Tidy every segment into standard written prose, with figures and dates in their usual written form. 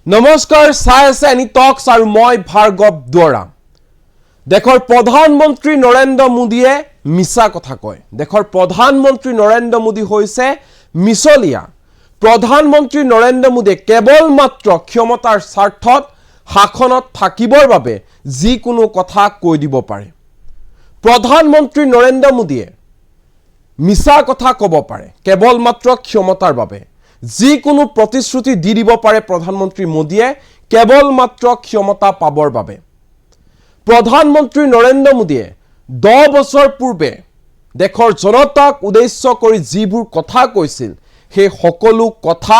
নমস্কাৰ চাই আছে এনি টক্স আৰু মই ভাৰ্গৱ দুৱৰা। দেশৰ প্ৰধানমন্ত্ৰী নৰেন্দ্ৰ মোদীয়ে মিছা কথা কয়। দেশৰ প্ৰধানমন্ত্ৰী নৰেন্দ্ৰ মোদী হৈছে মিছলীয়া। প্ৰধানমন্ত্ৰী নৰেন্দ্ৰ মোদীয়ে কেৱল মাত্ৰ ক্ষমতাৰ স্বাৰ্থত শাসনত থাকিবৰ বাবে যিকোনো কথা কৈ দিব পাৰে। প্ৰধানমন্ত্ৰী নৰেন্দ্ৰ মোদীয়ে মিছা কথা ক'ব পাৰে কেৱল মাত্ৰ ক্ষমতাৰ বাবে। যিকোনো প্ৰতিশ্ৰুতি দি দিব পাৰে প্ৰধানমন্ত্ৰী মোদীয়ে কেৱল মাত্ৰ ক্ষমতা পাবৰ বাবে। প্ৰধানমন্ত্ৰী নৰেন্দ্ৰ মোদীয়ে 10 বছৰ পূৰ্বে দেশৰ জনতাক উদ্দেশ্য কৰি যিবোৰ কথা কৈছিল সেই সকলো কথা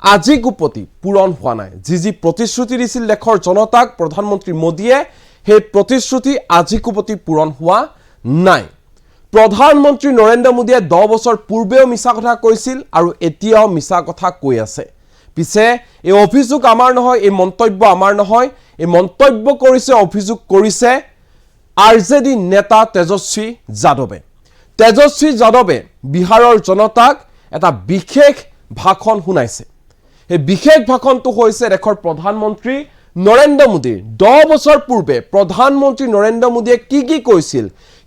আজি কুপতি পূৰণ হোৱা নাই। যি প্ৰতিশ্ৰুতি দিছিল দেশৰ জনতাক প্ৰধানমন্ত্ৰী মোদীয়ে সেই প্ৰতিশ্ৰুতি আজি কুপতি পূৰণ হোৱা নাই। প্ৰধানমন্ত্ৰী নৰেন্দ্ৰ মোদীয়ে 10 বছৰ পূৰ্বেও মিছা কথা কৈছিল আৰু এতিয়াও মিছা কথা কৈ আছে। পিছে এই অভিযোগ আমাৰ নহয়, এই মন্তব্য আমাৰ নহয়, এই মন্তব্য কৰিছে, অভিযোগ কৰিছে আৰজেডি নেতা তেজস্বী যাদৱে। তেজস্বী যাদৱে বিহাৰৰ জনতাক এটা বিশেষ ভাষণ শুনাইছে। এই বিশেষ ভাষণটো হৈছে দেশৰ প্ৰধানমন্ত্ৰী নৰেন্দ্ৰ মোদীৰ। 10 বছৰ পূৰ্বে প্ৰধানমন্ত্ৰী নৰেন্দ্ৰ মোদীয়ে কি কৈছিল,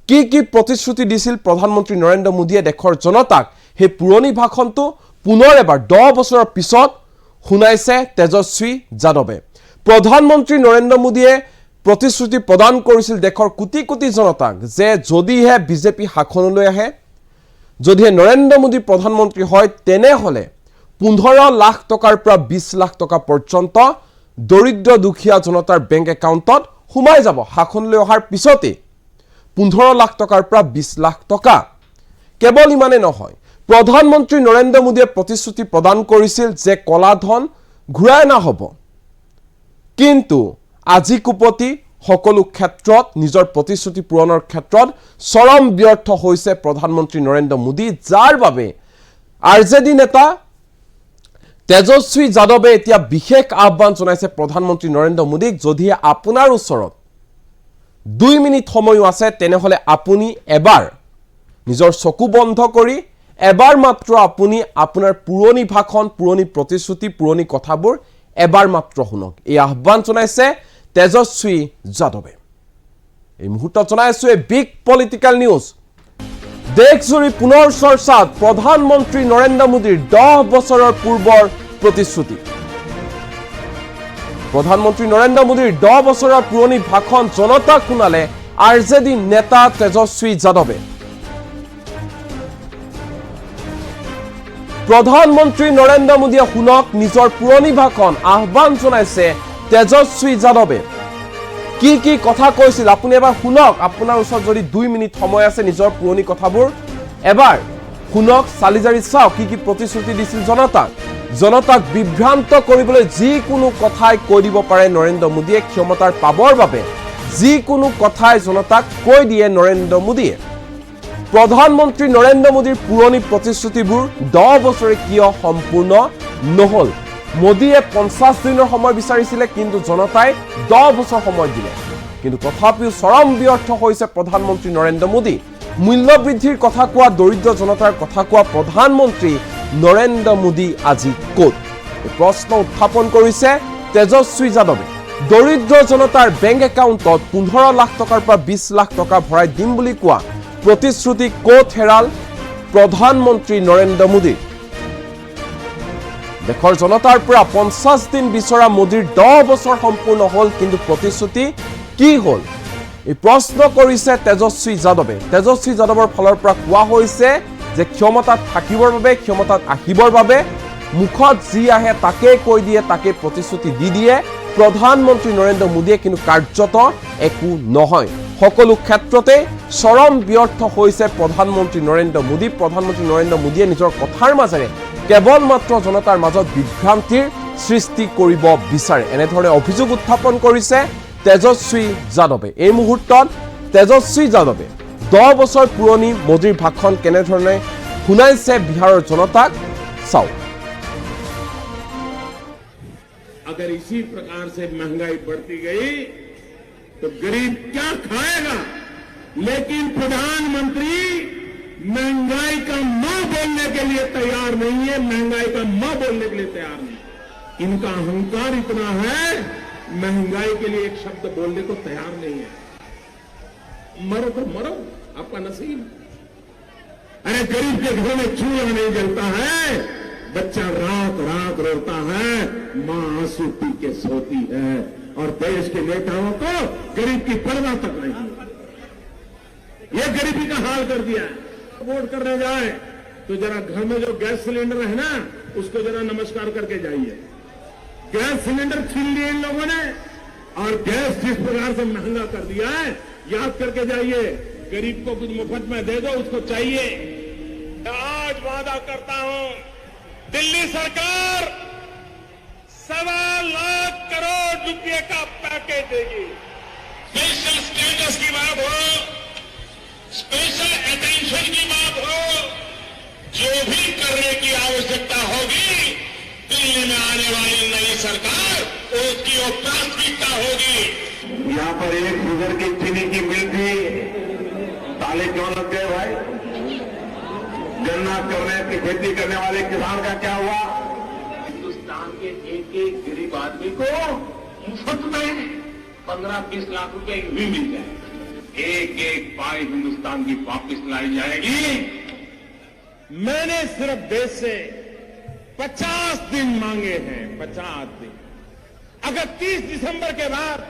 কি প্ৰতিশ্ৰুতি দিছিল প্ৰধানমন্ত্ৰী নৰেন্দ্ৰ মোদীয়ে দেশৰ জনতাক, সেই পুৰণি ভাষণটো পুনৰ এবাৰ 10 বছৰৰ পিছত শুনাইছে তেজস্বী যাদৱে। প্ৰধানমন্ত্ৰী নৰেন্দ্ৰ মোদীয়ে প্ৰতিশ্ৰুতি প্ৰদান কৰিছিল দেশৰ কোটি কোটি জনতাক যে যদিহে বিজেপি শাসনলৈ আহে, যদিহে নৰেন্দ্ৰ মোদী প্ৰধানমন্ত্ৰী হয়, তেনেহ'লে 15 লাখ টকাৰ পৰা 20 লাখ টকা পৰ্যন্ত দৰিদ্ৰ দুখীয়া জনতাৰ বেংক একাউণ্টত সোমাই যাব। শাসনলৈ অহাৰ পিছতে 15 লাখ টকাৰ পৰা 20 লাখ টকা। কেৱল ইমানে নহয়, প্ৰধানমন্ত্ৰী নৰেন্দ্ৰ মোদীয়ে প্ৰতিশ্ৰুতি প্ৰদান কৰিছিল যে কলা ধন ঘূৰাই নাহব। কিন্তু আজি কুপতি সকলো ক্ষেত্ৰত নিজৰ প্ৰতিশ্ৰুতি পূৰণৰ ক্ষেত্ৰত চৰম ব্যৰ্থ হৈছে প্ৰধানমন্ত্ৰী নৰেন্দ্ৰ মোদী, যাৰ বাবে আৰজেডি নেতা তেজস্বী যাদৱে এতিয়া বিশেষ আহ্বান জনাইছে প্ৰধানমন্ত্ৰী নৰেন্দ্ৰ মোদীক, যদিহে আপোনাৰ ওচৰত 2 মিনিট সময়ো আছে তেনেহ'লে আপুনি এবাৰ নিজৰ চকু বন্ধ কৰি এবাৰ মাত্ৰ আপুনি আপোনাৰ পুৰণি ভাষণ, পুৰণি প্ৰতিশ্ৰুতি, পুৰণি কথাবোৰ এবাৰ মাত্ৰ শুনক। এই আহ্বান জনাইছে তেজস্বী যাদৱে। এই মুহূৰ্তত জনাইছো এই বিগ পলিটিকেল নিউজ। দেশজুৰি পুনৰ চৰ্চাত প্ৰধানমন্ত্ৰী নৰেন্দ্ৰ মোদীৰ 10 বছৰৰ পূৰ্বৰ প্ৰতিশ্ৰুতি। প্ৰধানমন্ত্ৰী নৰেন্দ্ৰ মোদীৰ 10 বছৰৰ পুৰণি ভাষণ জনতাক শুনালে আৰজেডি নেতা তেজস্বী যাদৱে। প্ৰধানমন্ত্ৰী নৰেন্দ্ৰ মোদীয়ে শুনক নিজৰ পুৰণি ভাষণ, আহ্বান জনাইছে তেজস্বী যাদৱে। কি কথা কৈছিল আপুনি এবাৰ শুনক। আপোনাৰ ওচৰত যদি 2 মিনিট সময় আছে নিজৰ পুৰণি কথাবোৰ এবাৰ শুনক, চালি জাৰি চাওক কি প্ৰতিশ্ৰুতি দিছিল জনতাক বিভ্ৰান্ত কৰিবলৈ যিকোনো কথাই কৈ দিব পাৰে নৰেন্দ্ৰ মোদীয়ে ক্ষমতাৰ পাবৰ বাবে। যিকোনো কথাই জনতাক কৈ দিয়ে নৰেন্দ্ৰ মোদীয়ে। প্ৰধানমন্ত্ৰী নৰেন্দ্ৰ মোদীৰ পুৰণি প্ৰতিশ্ৰুতিবোৰ 10 বছৰে কিয় সম্পূৰ্ণ নহ'ল? মোদীয়ে 50 দিনৰ সময় বিচাৰিছিলে, কিন্তু জনতাই 10 বছৰ সময় দিলে। কিন্তু তথাপিও চৰম ব্যৰ্থ হৈছে প্ৰধানমন্ত্ৰী নৰেন্দ্ৰ মোদী। মূল্য বৃদ্ধিৰ কথা কোৱা, দৰিদ্ৰ জনতাৰ কথা কোৱা প্ৰধানমন্ত্ৰী নৰেন্দ্ৰ মোদী আজি ক'ত? এই প্ৰশ্ন উত্থাপন কৰিছে তেজস্বী যাদৱে। দৰিদ্ৰ জনতাৰ বেংক একাউণ্টত 15 লাখ টকাৰ পৰা 20 লাখ টকা ভৰাই দিম বুলি কোৱা প্ৰতিশ্ৰুতি ক'ত হেৰাল প্ৰধানমন্ত্ৰী নৰেন্দ্ৰ মোদী? দেশৰ জনতাৰ পৰা 50 দিন বিচৰা মোদীৰ 10 বছৰ সম্পূৰ্ণ হ'ল, কিন্তু প্ৰতিশ্ৰুতি কি হ'ল? এই প্ৰশ্ন কৰিছে তেজস্বী যাদৱে। তেজস্বী যাদৱৰ ফালৰ পৰা কোৱা হৈছে যে ক্ষমতাত থাকিবৰ বাবে, ক্ষমতাত আহিবৰ বাবে মুখত যি আহে তাকে কৈ দিয়ে, তাকে প্ৰতিশ্ৰুতি দি দিয়ে প্ৰধানমন্ত্ৰী নৰেন্দ্ৰ মোদীয়ে, কিন্তু কাৰ্যত একো নহয়। সকলো ক্ষেত্ৰতে চৰম ব্যৰ্থ হৈছে প্ৰধানমন্ত্ৰী নৰেন্দ্ৰ মোদী। প্ৰধানমন্ত্ৰী নৰেন্দ্ৰ মোদীয়ে নিজৰ কথাৰ মাজেৰে কেৱল মাত্ৰ জনতাৰ মাজত বিভ্ৰান্তিৰ সৃষ্টি কৰিব বিচাৰে। এনেধৰণে অভিযোগ উত্থাপন কৰিছে তেজস্বী যাদৱে। এই মুহূৰ্তত তেজস্বী যাদৱে 10 বছৰ পুৰণি মোদীৰ ভাষণ কেনেধৰণে শুনাইছে বিহাৰৰ জনতাক চাওক। अगर इसी प्रकार से महंगाई बढ़ती गई तो गरीब क्या खाएगा? लेकिन प्रधानमंत्री महंगाई का मां बोलने के लिए तैयार नहीं है, महंगाई का मां बोलने के लिए तैयार नहीं। इनका अहंकार इतना है, महंगाई के लिए एक शब्द बोलने को तैयार नहीं है। मरो तो मरो, आपका नसीब। अरे गरीब के घर में चूल्हा नहीं जलता है, बच्चा रात रात रोता है, मां आंसू पी के सोती है, और देश के नेताओं को गरीब की परवाह तक नहीं है। ये गरीबी का हाल कर दिया है। वोट करने जाए तो जरा घर में जो गैस सिलेंडर है ना, उसको जरा नमस्कार करके जाइए। गैस सिलेंडर छीन लिए इन लोगों ने, और गैस जिस प्रकार से महंगा कर दिया है, याद करके जाइए। गरीब को कुछ मुफ्त में दे दो, उसको चाहिए। आज वादा करता हूं, दिल्ली सरकार 1.25 लाख करोड़ रुपए का पैकेज देगी। स्पेशल स्टेटस की बात हो, स्पेशल अटेंशन की बात हो, जो भी करने की आवश्यकता होगी, दिल्ली में आने वाली नई सरकार उसकी वो प्राथमिकता होगी। यहाँ पर एक शुगर की चीनी की मिल थी, ताले क्यों लग गए भाई? गन्ना करने की खेती करने वाले किसान का क्या हुआ? हिंदुस्तान के एक एक गरीब आदमी को मुफ्त में 15-20 लाख रुपए भी मिल जाए। एक एक पाई हिंदुस्तान की वापिस लाई जाएगी। मैंने सिर्फ देश से 50 दिन मांगे हैं, 50 दिन। अगर 30 दिसंबर के बाद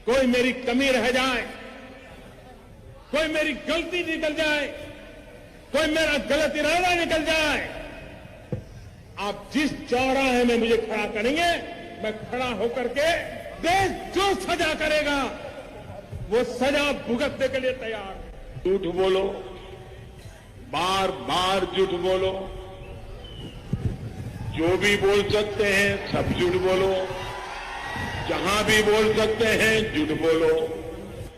कोई मेरी कमी रह जाए, कोई मेरी गलती निकल जाए, कोई मेरा गलत इरादा निकल जाए, आप जिस चौराहे में मुझे खड़ा करेंगे, मैं खड़ा होकर के देश जो सजा करेगा वो सजा भुगतने के लिए तैयार हूं। झूठ बोलो, बार बार झूठ बोलो, जो भी बोल सकते हैं सब झूठ बोलो, जहां भी बोल सकते हैं झूठ बोलो,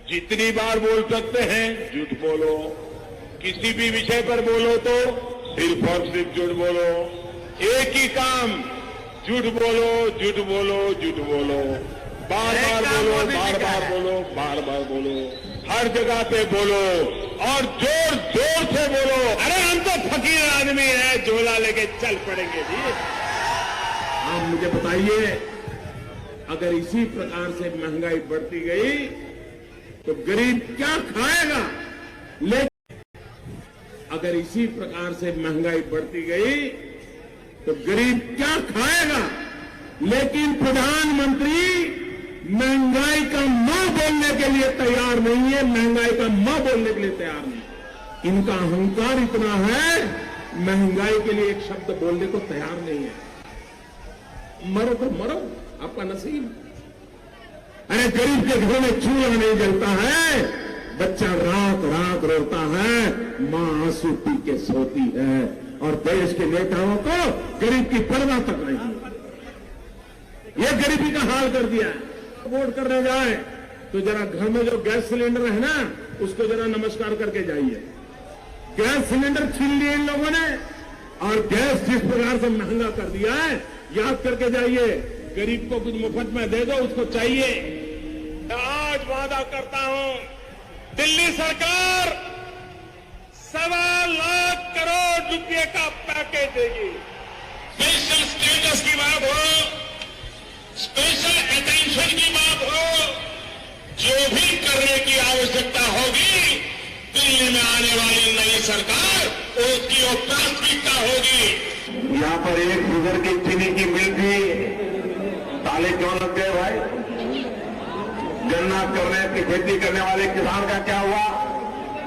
जितनी बार बोल सकते हैं झूठ बोलो, किसी भी विषय पर बोलो तो सिर्फ और सिर्फ झूठ बोलो। एक ही काम, झूठ बोलो, झूठ बोलो, झूठ बोलो, बार बार बोलो, बार बार बोलो, बार बार बोलो, हर जगह पे बोलो और जोर जोर से बोलो। अरे हम तो फकीर आदमी हैं, झोला लेके चल पड़ेंगे जी। आप मुझे बताइए, अगर इसी प्रकार से महंगाई बढ़ती गई तो गरीब क्या खाएगा? लेकिन अगर इसी प्रकार से महंगाई बढ़ती गई तो गरीब क्या खाएगा? लेकिन प्रधानमंत्री महंगाई का न बोलने के लिए तैयार नहीं है, महंगाई का न बोलने के लिए तैयार नहीं। इनका अहंकार इतना है, महंगाई के लिए एक शब्द बोलने को तैयार नहीं है। मरो तो मरो, आपका नसीब। अरे गरीब के घर में चूल्हा नहीं जलता है, बच्चा रात रात रोता है, मां आंसू पी के सोती है, और देश के नेताओं को गरीब की परवाह तक नहीं है। ये गरीबी का हाल कर दिया है। वोट करने जाए तो जरा घर में जो गैस सिलेंडर है ना, उसको जरा नमस्कार करके जाइए। गैस सिलेंडर छीन लिए इन लोगों ने, और गैस जिस प्रकार से महंगा कर दिया है, याद करके जाइए। गरीब को कुछ मुफ्त में दे दो, उसको चाहिए। आज वादा करता हूं, दिल्ली सरकार 1.25 लाख करोड़ रुपए का पैकेज देगी। स्पेशल स्टेटस की बात हो, स्पेशल अटेंशन की बात हो, जो भी करने की आवश्यकता होगी, दिल्ली में आने वाली नई सरकार उसकी वो प्राथमिकता होगी। यहाँ पर एक शुगर की चीनी की मिल थी, ताले क्यों लग गए भाई? गन्ना करने की खेती करने वाले किसान का क्या हुआ?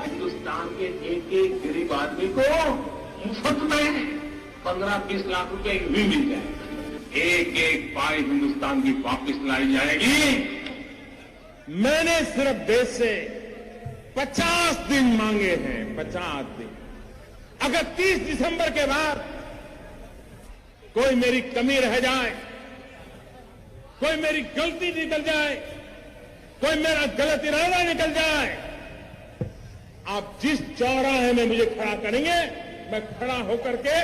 हिंदुस्तान के एक एक गरीब आदमी को मुफ्त में 15-20 लाख रुपए भी मिल जाए। एक एक पाई हिंदुस्तान की वापिस लाई जाएगी। मैंने सिर्फ देश से 50 दिन मांगे हैं, 50 दिन। अगर 30 दिसंबर के बाद कोई मेरी कमी रह जाए, कोई मेरी गलती निकल जाए, कोई मेरा गलत इरादा निकल जाए, आप जिस चौराहे में मुझे खड़ा करेंगे, मैं खड़ा होकर के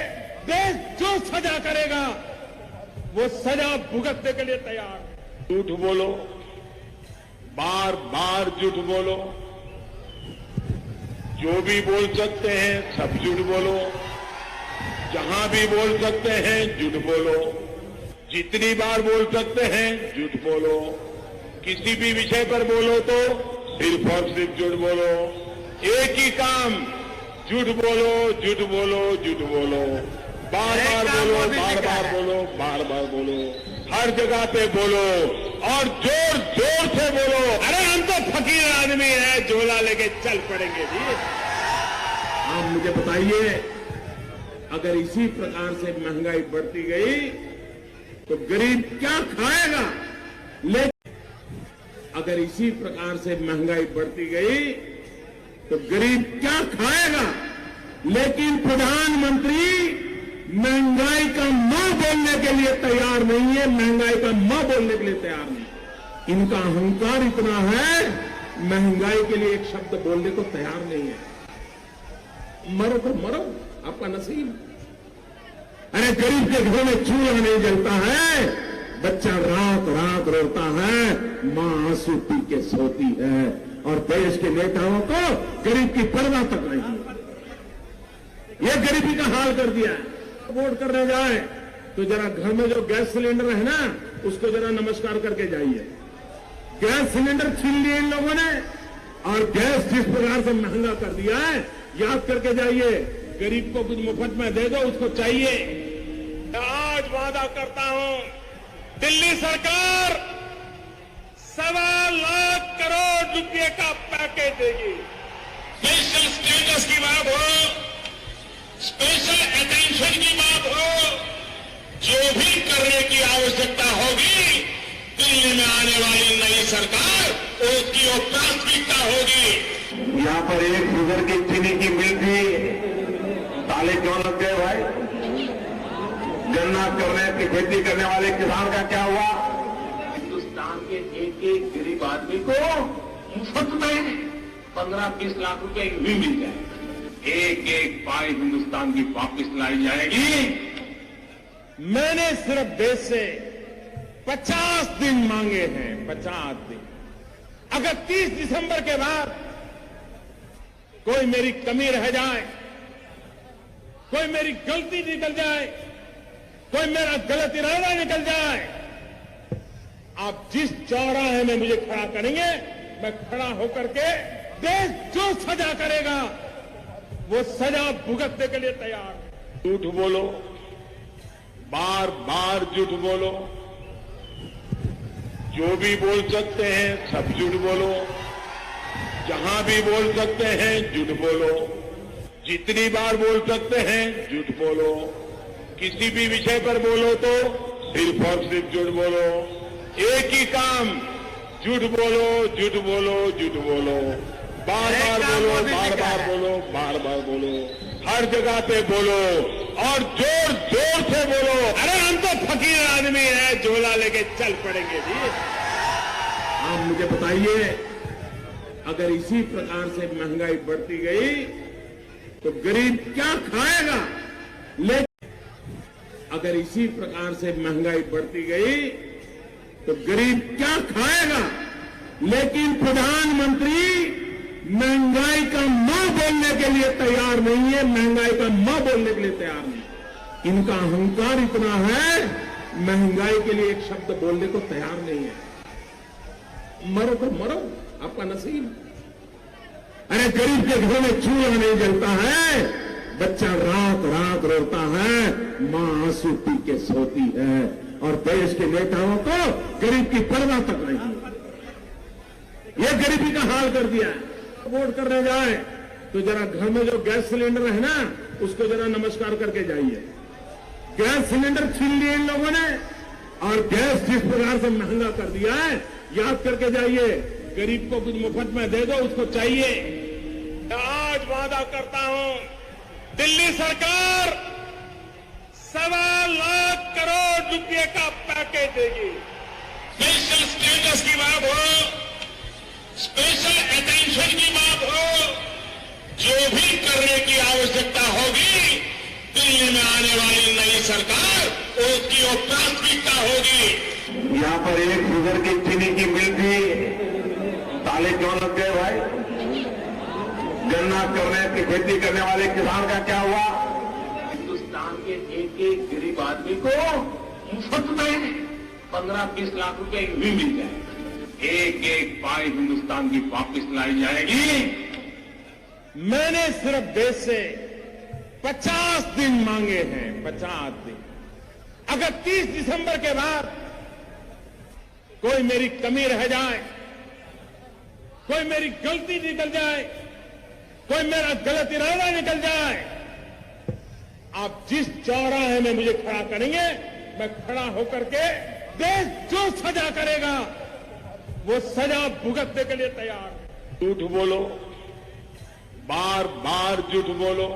देश जो सजा करेगा वो सजा भुगतने के लिए तैयार हूं। झूठ बोलो, बार बार झूठ बोलो, जो भी बोल सकते हैं सब झूठ बोलो, जहां भी बोल सकते हैं झूठ बोलो, जितनी बार बोल सकते हैं झूठ बोलो, किसी भी विषय पर बोलो तो सिर्फ और सिर्फ झूठ बोलो, एक ही काम, झूठ बोलो, झूठ बोलो, झूठ बोलो, बार बार बोलो, बार बार बोलो, बार बार बोलो, हर जगह पे बोलो और जोर जोर से बोलो। अरे हम तो फकीर आदमी हैं, झोला लेके चल पड़ेंगे जी। आप मुझे बताइए, अगर इसी प्रकार से महंगाई बढ़ती गई तो गरीब क्या खाएगा? लेकिन अगर इसी प्रकार से महंगाई बढ़ती गई तो गरीब क्या खाएगा? लेकिन प्रधानमंत्री महंगाई का म बोलने के लिए तैयार नहीं है, महंगाई का म बोलने के लिए तैयार नहीं। इनका अहंकार इतना है, महंगाई के लिए एक शब्द बोलने को तैयार नहीं है। मरो तो मरो, आपका नसीब। अरे गरीब के घरों में चूल्हा नहीं जलता है, बच्चा रात रात रोता है, मां आंसू पी के सोती है, और देश के नेताओं को गरीब की परवाह तक नहीं। ये गरीबी का हाल कर दिया है। वोट करने जाए तो जरा घर में जो गैस सिलेंडर है ना, उसको जरा नमस्कार करके जाइए। गैस सिलेंडर छीन लिए इन लोगों ने, और गैस जिस प्रकार से महंगा कर दिया है, याद करके जाइए। गरीब को कुछ मुफ्त में दे दो, उसको चाहिए। आज वादा करता हूं, दिल्ली सरकार 1.25 लाख करोड़ रुपए का पैकेज देगी। स्पेशल स्टेटस की बात हो, स्पेशल अटेंशन की बात हो, जो भी करने की आवश्यकता होगी, दिल्ली में आने वाली नई सरकार उसकी वो प्राथमिकता होगी। यहां पर एक शुगर की चीनी की मिल थी, ताले क्यों लग गए भाई? गन्ना की खेती करने वाले किसान का क्या हुआ? हिंदुस्तान के एक एक गरीब आदमी को मुफ्त में 15-20 लाख रुपए भी मिल जाए। एक एक पाई हिंदुस्तान की वापिस लाई जाएगी। मैंने सिर्फ देश से 50 दिन मांगे हैं, 50 दिन। अगर 30 दिसंबर के बाद कोई मेरी कमी रह जाए, कोई मेरी गलती निकल जाए, कोई मेरा गलत इरादा निकल जाए, आप जिस चौराहे में मुझे खड़ा करेंगे, मैं खड़ा होकर के देश जो सजा करेगा वो सजा भुगतने के लिए तैयार है। झूठ बोलो, बार बार झूठ बोलो, जो भी बोल सकते हैं सब झूठ बोलो, जहां भी बोल सकते हैं झूठ बोलो, जितनी बार बोल सकते हैं झूठ बोलो, किसी भी विषय पर बोलो तो सिर्फ और सिर्फ झूठ बोलो, एक ही काम, झूठ बोलो, झूठ बोलो, झूठ बोलो, बार बार बोलो, बार बार बोलो, बार बार बोलो, हर जगह पे बोलो और जोर जोर से बोलो। अरे हम तो फकीर आदमी हैं, झोला लेके चल पड़ेंगे जी। आप मुझे बताइए, अगर इसी प्रकार से महंगाई बढ़ती गई तो गरीब क्या खाएगा? लेकिन अगर इसी प्रकार से महंगाई बढ़ती गई तो गरीब क्या खाएगा? लेकिन प्रधानमंत्री महंगाई का म बोलने के लिए तैयार नहीं है, महंगाई का म बोलने के लिए तैयार नहीं। इनका अहंकार इतना है, महंगाई के लिए एक शब्द बोलने को तैयार नहीं है। मरो तो मरो, आपका नसीब। अरे गरीब के घरों में चूल्हा नहीं जलता है, बच्चा रात रात रोता है, मां आंसू पी के सोती है, और देश के नेताओं को गरीब की परवाह तक नहीं। ये गरीबी का हाल कर दिया है। वोट करने जाए तो जरा घर में जो गैस सिलेंडर है ना, उसको जरा नमस्कार करके जाइए। गैस सिलेंडर छीन लिए इन लोगों ने, और गैस जिस प्रकार से महंगा कर दिया है, याद करके जाइए। गरीब को कुछ मुफ्त में दे दो, उसको चाहिए। आज वादा करता हूं, दिल्ली सरकार 1.25 लाख करोड़ रुपए का पैकेज देगी। स्पेशल स्टेटस की बात हो, स्पेशल अटेंशन की बात हो, जो भी करने की आवश्यकता होगी, दिल्ली में आने वाली नई सरकार उसकी वो प्राथमिकता होगी। यहां पर एक शुगर की चीनी की मिल थी, ताले क्यों लग गए भाई? गन्ना की खेती करने वाले किसान का क्या हुआ? हिंदुस्तान के एक एक गरीब आदमी को मुफ्त में 15-20 लाख रुपए यूं ही मिल जाए। एक एक पाई हिंदुस्तान की वापस लाई जाएगी। मैंने सिर्फ देश से 50 दिन मांगे हैं, 50 दिन। अगर 30 दिसंबर के बाद कोई मेरी कमी रह जाए, कोई मेरी गलती निकल जाए, कोई मेरा गलत इरादा निकल जाए, आप जिस चौराहे में मुझे खड़ा करेंगे, मैं खड़ा होकर के देश जो सजा करेगा वो सजा भुगतने के लिए तैयार है। झूठ बोलो, बार बार झूठ बोलो,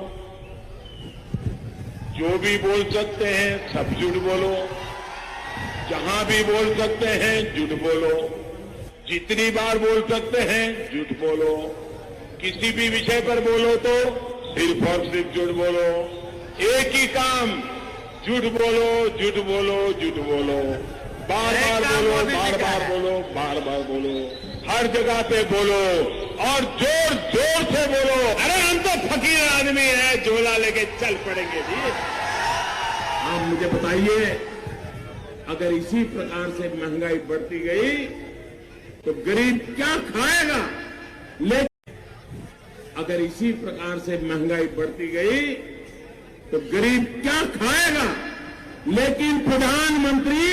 जो भी बोल सकते हैं सब झूठ बोलो, जहां भी बोल सकते हैं झूठ बोलो, जितनी बार बोल सकते हैं झूठ बोलो, किसी भी विषय पर बोलो तो सिर्फ और सिर्फ झूठ बोलो। एक ही काम, झूठ बोलो, झूठ बोलो, झूठ बोलो, बार बार बोलो, बार बार बोलो, बार बार बोलो, हर जगह पे बोलो और जोर जोर से बोलो। अरे हम तो फकीर आदमी है, झोला लेके चल पड़ेंगे जी। आप मुझे बताइए, अगर इसी प्रकार से महंगाई बढ़ती गई तो गरीब क्या खाएगा? लेकिन अगर इसी प्रकार से महंगाई बढ़ती गई तो गरीब क्या खाएगा? लेकिन प्रधानमंत्री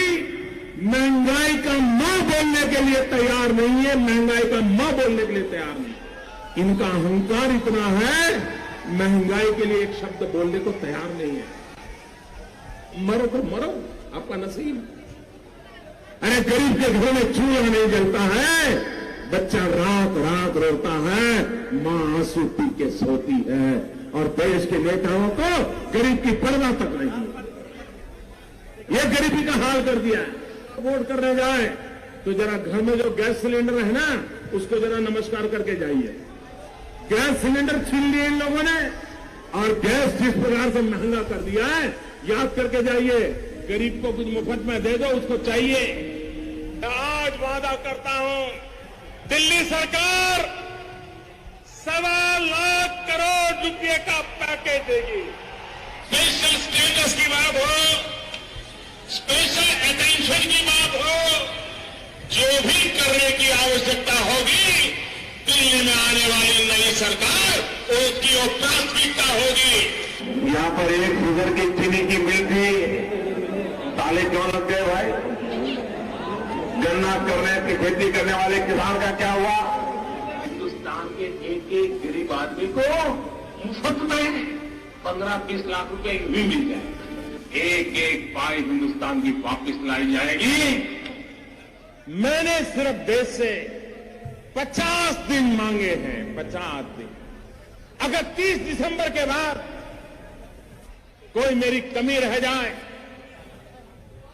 महंगाई का न बोलने के लिए तैयार नहीं है, महंगाई का न बोलने के लिए तैयार नहीं। इनका अहंकार इतना है, महंगाई के लिए एक शब्द बोलने को तैयार नहीं है। मरो तो मरो, आपका नसीब। अरे गरीब के घर में चूल्हा नहीं जलता है, बच्चा रात रात रोता है, मां आंसू पी के सोती है, और देश के नेताओं को गरीब की परवाह तक नहीं है। यह गरीबी का हाल कर दिया है। वोट करने जाए तो जरा घर में जो गैस सिलेंडर है ना, उसको जरा नमस्कार करके जाइए। गैस सिलेंडर छीन लिए इन लोगों ने, और गैस जिस प्रकार से महंगा कर दिया है, याद करके जाइए। गरीब को कुछ मुफ्त में दे दो, उसको चाहिए। आज वादा करता हूं, दिल्ली सरकार 1.25 लाख करोड़ रुपए का पैकेज देगी। स्पेशल स्टेटस की बात हो, स्पेशल अटेंशन की बात हो, जो भी करने की आवश्यकता होगी, दिल्ली में आने वाली नई सरकार उसकी वो प्राथमिकता होगी। यहाँ पर एक शुगर की चीनी की मिल थी, ताले क्यों लग गए भाई? गन्ना की खेती करने वाले किसान का क्या हुआ? हिंदुस्तान के एक एक गरीब आदमी को मुफ्त में 15-20 लाख रुपए यूं ही मिल जाए। एक एक पाई हिंदुस्तान की वापस लाई जाएगी। मैंने सिर्फ देश से 50 दिन मांगे हैं, 50 दिन। अगर 30 दिसंबर के बाद कोई मेरी कमी रह जाए,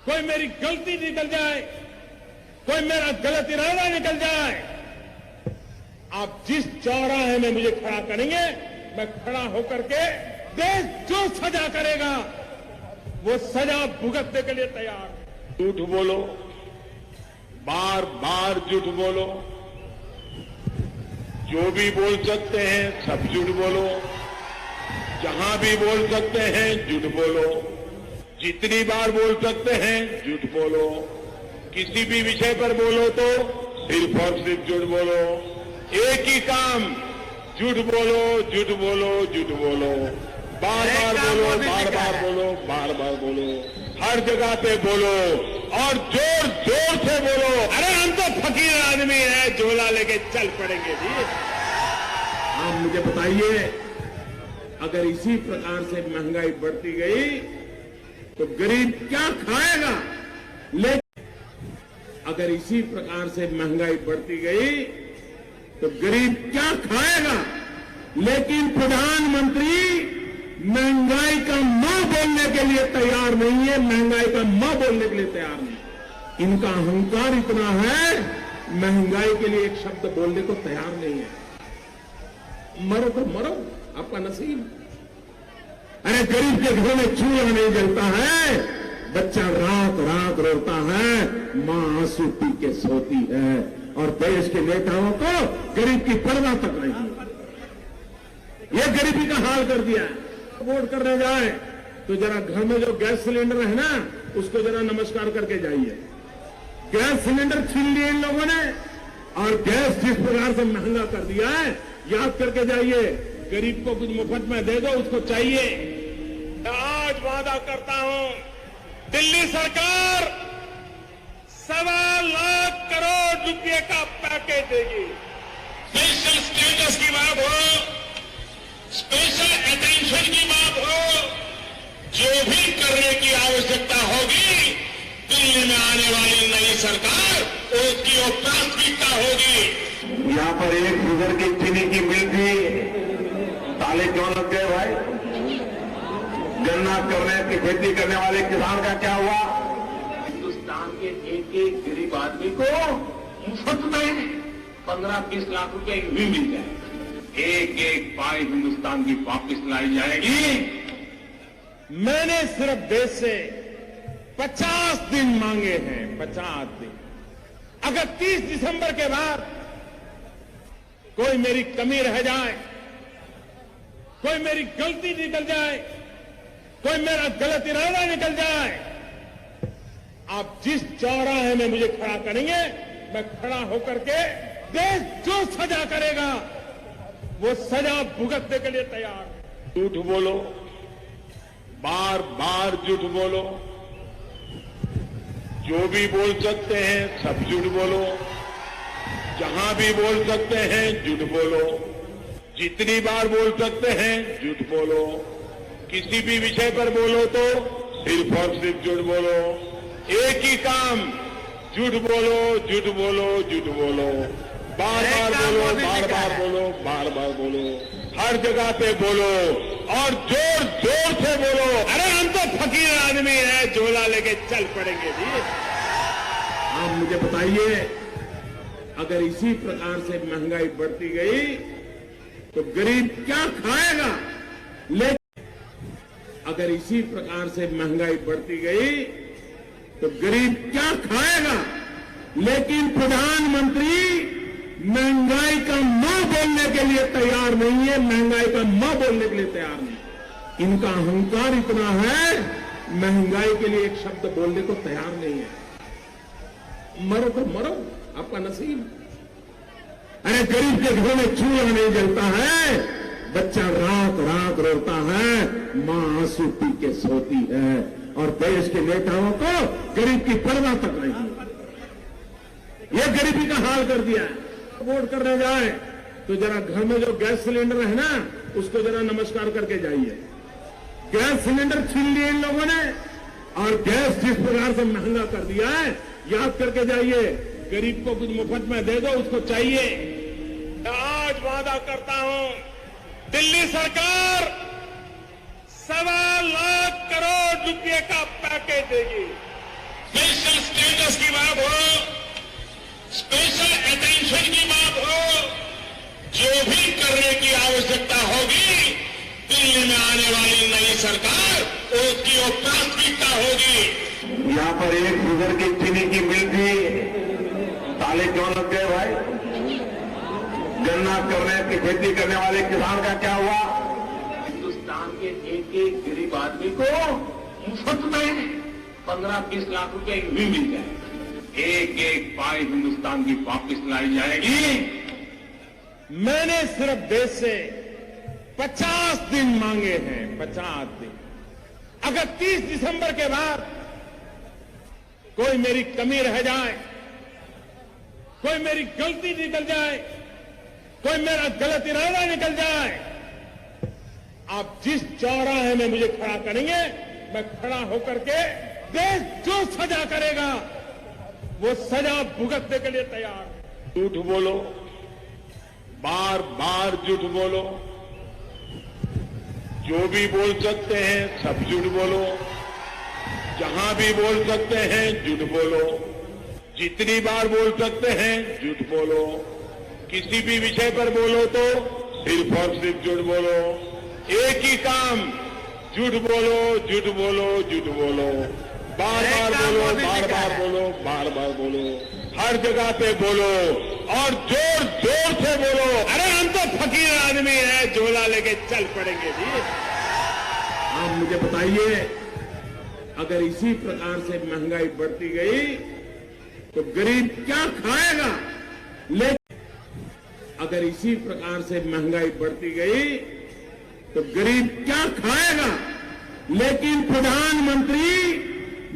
कोई मेरी गलती निकल जाए, कोई मेरा गलत इरादा निकल जाए, आप जिस चौराहे में मुझे खड़ा करेंगे, मैं खड़ा होकर के देश जो सजा करेगा वो सजा भुगतने के लिए तैयार है। झूठ बोलो, बार बार झूठ बोलो, जो भी बोल सकते हैं सब झूठ बोलो, जहां भी बोल सकते हैं झूठ बोलो, जितनी बार बोल सकते हैं झूठ बोलो, किसी भी विषय पर बोलो तो सिर्फ और सिर्फ झूठ बोलो। एक ही काम, झूठ बोलो, झूठ बोलो, झूठ बोलो, बार बार बोलो, बार बार बोलो, बार बार बोलो, हर जगह पे बोलो और जोर जोर से बोलो। अरे हम तो फकीर आदमी है, झोला लेके चल पड़ेंगे जी। आप मुझे बताइए, अगर इसी प्रकार से महंगाई बढ़ती गई तो गरीब क्या खाएगा? लेकिन अगर इसी प्रकार से महंगाई बढ़ती गई तो गरीब क्या खाएगा? लेकिन प्रधानमंत्री महंगाई का न बोलने के लिए तैयार नहीं है, महंगाई का न बोलने के लिए तैयार नहीं। इनका अहंकार इतना है, महंगाई के लिए एक शब्द बोलने को तैयार नहीं है। मरो तो मरो, आपका नसीब। अरे गरीब के घर में चूल्हा नहीं जलता है, बच्चा रात रात रोता है, मां आंसू पी के सोती है, और देश के नेताओं को गरीब की परवाह तक नहीं है। यह गरीबी का हाल कर दिया है। वोट करने जाए तो जरा घर में जो गैस सिलेंडर है ना, उसको जरा नमस्कार करके जाइए। गैस सिलेंडर छीन लिए इन लोगों ने और गैस जिस प्रकार से महंगा कर दिया है, याद करके जाइए। गरीब को कुछ मुफ्त में दे दो, उसको चाहिए। मैं आज वादा करता हूं, दिल्ली सरकार 1.25 करोड़ रुपए का पैकेज देगी। स्पेशल स्टेटस की बात हो, स्पेशल अटेंशन की बात हो, जो भी करने की आवश्यकता होगी, दिल्ली में आने वाली नई सरकार उसकी वो प्राथमिकता होगी। यहाँ पर एक शुगर की चीनी की मिल थी, ताले क्यों लग गए भाई? गन्ना करने की खेती करने वाले किसान का क्या हुआ? हिंदुस्तान के एक गरीब आदमी को मुफ्त में 15-20 लाख रुपए भी मिल जाए। एक पाई हिंदुस्तान की वापिस लाई जाएगी। मैंने सिर्फ देश से 50 दिन मांगे हैं, 50 दिन। अगर 30 दिसंबर के बाद कोई मेरी कमी रह जाए, कोई मेरी गलती निकल जाए, कोई मेरा गलत इरादा निकल जाए, आप जिस चौराहे में मुझे खड़ा करेंगे, मैं खड़ा होकर के देश जो सजा करेगा वो सजा भुगतने के लिए तैयार हूं। झूठ बोलो, बार बार झूठ बोलो, जो भी बोल सकते हैं सब झूठ बोलो, जहां भी बोल सकते हैं झूठ बोलो, जितनी बार बोल सकते हैं झूठ बोलो, किसी भी विषय पर बोलो तो सिर्फ और सिर्फ झूठ बोलो। एक ही काम, झूठ बोलो, झूठ बोलो, झूठ बोलो, बार बार बोलो, बार बार बोलो, बार बार बोलो, हर जगह पे बोलो और जोर जोर से बोलो। अरे हम तो फकीर आदमी हैं, झोला लेके चल पड़ेंगे जी। आप मुझे बताइए, अगर इसी प्रकार से महंगाई बढ़ती गई तो गरीब क्या खाएगा? लेकिन अगर इसी प्रकार से महंगाई बढ़ती गई तो गरीब क्या खाएगा? लेकिन प्रधानमंत्री महंगाई का न बोलने के लिए तैयार नहीं है, महंगाई का न बोलने के लिए तैयार नहीं। इनका अहंकार इतना है, महंगाई के लिए एक शब्द बोलने को तैयार नहीं है। मरो तो मरो, आपका नसीब। अरे गरीब के घर में चूल्हा नहीं जलता है, बच्चा रात रात रोता है, मां आंसू पी के सोती है, और देश के नेताओं को गरीब की परवाह तक नहीं। ये गरीबी का हाल कर दिया है। वोट करने जाए तो जरा घर में जो गैस सिलेंडर है ना, उसको जरा नमस्कार करके जाइए। गैस सिलेंडर छीन लिए इन लोगों ने और गैस जिस प्रकार से महंगा कर दिया है, याद करके जाइए। गरीब को कुछ मुफ्त में दे दो, उसको चाहिए। मैं आज वादा करता हूं, दिल्ली सरकार 1.25 करोड़ रुपए का पैकेज देगी। स्पेशल स्टेटस की बात हो, स्पेशल अटेंशन की बात हो, जो भी करने की आवश्यकता होगी, दिल्ली में आने वाली नई सरकार उसकी वो प्राथमिकता होगी। यहाँ पर एक शुगर की चीनी की मिल थी, ताले क्यों लग गए भाई? गन्ना करने की खेती करने वाले किसान का क्या हुआ? हिंदुस्तान के एक गरीब आदमी को मुफ्त में 15-20 लाख रुपए भी मिल जाए। एक पाई हिंदुस्तान की वापिस लाई जाएगी। मैंने सिर्फ देश से 50 दिन मांगे हैं, 50 दिन। अगर 30 दिसंबर के बाद कोई मेरी कमी रह जाए, कोई मेरी गलती निकल जाए, कोई मेरा गलत इरादा निकल जाए, आप जिस चौराहे में मुझे खड़ा करेंगे, मैं खड़ा होकर के देश जो सजा करेगा वो सजा भुगतने के लिए तैयार हूं। झूठ बोलो, बार बार झूठ बोलो, जो भी बोल सकते हैं सब झूठ बोलो, जहां भी बोल सकते हैं झूठ बोलो, जितनी बार बोल सकते हैं झूठ बोलो, किसी भी विषय पर बोलो तो सिर्फ और सिर्फ झूठ बोलो। एक ही काम, झूठ बोलो, झूठ बोलो, झूठ बोलो, बार बार बोलो, बार बार बोलो, बार बार बोलो, हर जगह पे बोलो और जोर जोर से बोलो। अरे हम तो फकीर आदमी हैं, झोला लेके चल पड़ेंगे जी। आप मुझे बताइए, अगर इसी प्रकार से महंगाई बढ़ती गई तो गरीब क्या खाएगा? लेकिन अगर इसी प्रकार से महंगाई बढ़ती गई तो गरीब क्या खाएगा? लेकिन प्रधानमंत्री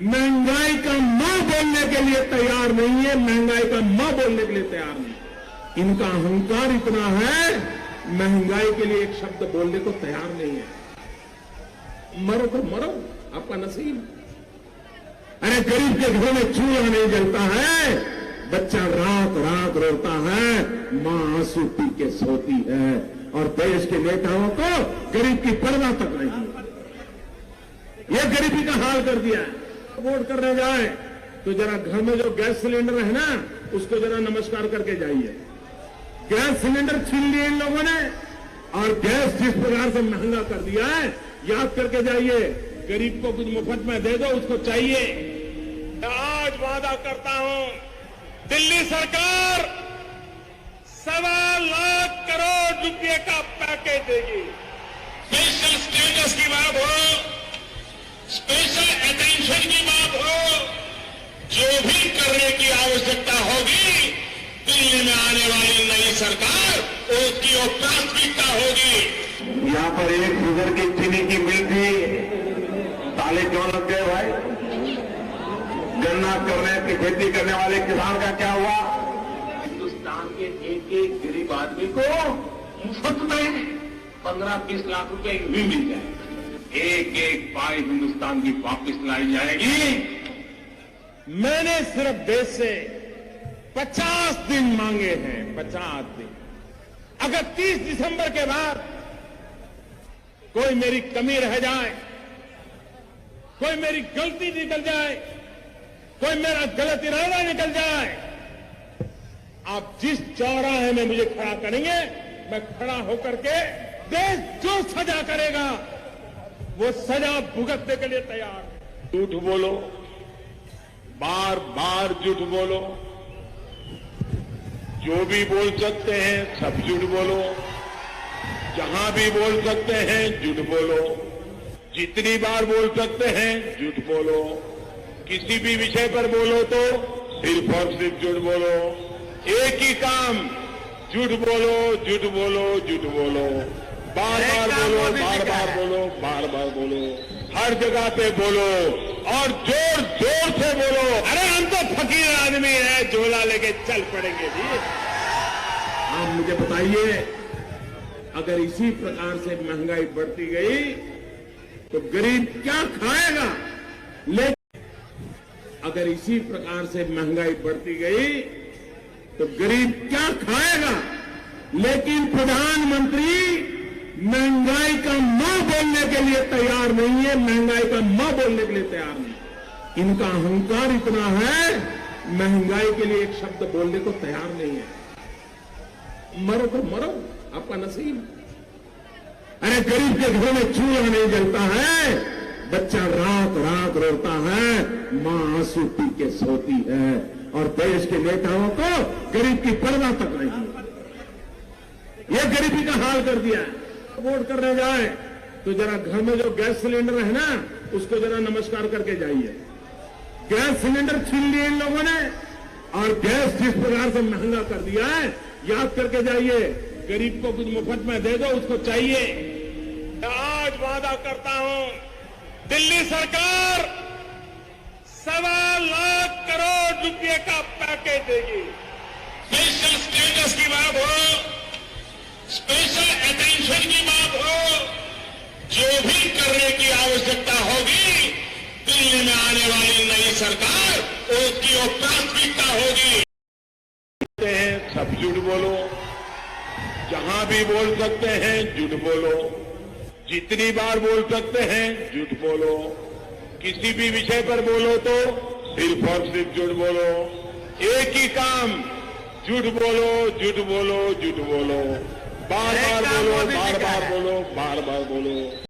महंगाई का न बोलने के लिए तैयार नहीं है, महंगाई का न बोलने के लिए तैयार नहीं। इनका अहंकार इतना है, महंगाई के लिए एक शब्द बोलने को तैयार नहीं है। मरो तो मरो, आपका नसीब। अरे गरीब के घर में चूल्हा नहीं जलता है, बच्चा रात रात रोता है, मां आंसू पी के सोती है, और देश के नेताओं को गरीब की परवाह तक नहीं है। यह गरीबी का हाल कर दिया है। वोट करने जाए तो जरा घर में जो गैस सिलेंडर है ना, उसको जरा नमस्कार करके जाइए। गैस सिलेंडर छीन लिए इन लोगों ने, और गैस जिस प्रकार से महंगा कर दिया है, याद करके जाइए। गरीब को कुछ मुफ्त में दे दो, उसको चाहिए। आज वादा करता हूं, दिल्ली सरकार 1.25 लाख करोड़ रुपए का पैकेज देगी। स्पेशल स्टेटस की बात हो, स्पेशल अटेंशन की बात हो, जो भी करने की आवश्यकता होगी, दिल्ली में आने वाली नई सरकार उसकी वो प्राथमिकता होगी। यहाँ पर एक शुगर की चीनी की मिल थी, ताले क्यों लग गए भाई? गन्ना करने की खेती करने वाले किसान का क्या हुआ? हिंदुस्तान के एक एक गरीब आदमी को मुफ्त में 15-20 लाख रुपए भी मिल जाए। एक एक पाई हिंदुस्तान की वापस लाई जाएगी। मैंने सिर्फ देश से 50 दिन मांगे हैं, 50 दिन। अगर 30 दिसंबर के बाद कोई मेरी कमी रह जाए, कोई मेरी गलती निकल जाए, कोई मेरा गलत इरादा निकल जाए, आप जिस चौराहे में मुझे खड़ा करेंगे, मैं खड़ा होकर के देश जो सजा करेगा वो सजा भुगतने के लिए तैयार है। झूठ बोलो, बार बार झूठ बोलो, जो भी बोल सकते हैं सब झूठ बोलो, जहां भी बोल सकते हैं झूठ बोलो, जितनी बार बोल सकते हैं झूठ बोलो, किसी भी विषय पर बोलो तो सिर्फ और सिर्फ झूठ बोलो। एक ही काम, झूठ बोलो, झूठ बोलो, झूठ बोलो, बार बार बोलो, बार बार बोलो, बार बार बोलो, हर जगह पे बोलो, और जोर जोर से बोलो। अरे हम तो फकीर आदमी है, झोला लेके चल पड़ेंगे जी। आप मुझे बताइए, अगर इसी प्रकार से महंगाई बढ़ती गई तो गरीब क्या खाएगा? लेकिन अगर इसी प्रकार से महंगाई बढ़ती गई तो गरीब क्या खाएगा? लेकिन प्रधानमंत्री महंगाई का न बोलने के लिए तैयार नहीं है, महंगाई का न बोलने के लिए तैयार नहीं। इनका अहंकार इतना है, महंगाई के लिए एक शब्द बोलने को तैयार नहीं है। मरो तो मरो, आपका नसीब। अरे गरीब के घर में चूल्हा नहीं जलता है, बच्चा रात रात रोता है, मां आंसू पी के सोती है, और देश के नेताओं को गरीब की परवाह तक नहीं है। यह गरीबी का हाल कर दिया है। वोट करने जाए तो जरा घर में जो गैस सिलेंडर है ना, उसको जरा नमस्कार करके जाइए। गैस सिलेंडर छीन लिए इन लोगों ने, और गैस जिस प्रकार से महंगा कर दिया है, याद करके जाइए। गरीब को कुछ मुफ्त में दे दो, उसको चाहिए। आज वादा करता हूं, दिल्ली सरकार 1.25 लाख करोड़ रुपए का पैकेज देगी। स्पेशल स्टेटस की बात हो, स्पेशल अटेंशन की बात हो, जो भी करने की आवश्यकता होगी, दिल्ली में आने वाली नई सरकार उसकी वो प्राथमिकता होगी। सब झूठ बोलो, जहां भी बोल सकते हैं झूठ बोलो, जितनी बार बोल सकते हैं झूठ बोलो, किसी भी विषय पर बोलो तो सिर्फ और सिर्फ झूठ बोलो। एक ही काम, झूठ बोलो, झूठ बोलो, झूठ बोलो, बार बार बोलो, बार बार बोलो, बार बार बोलो।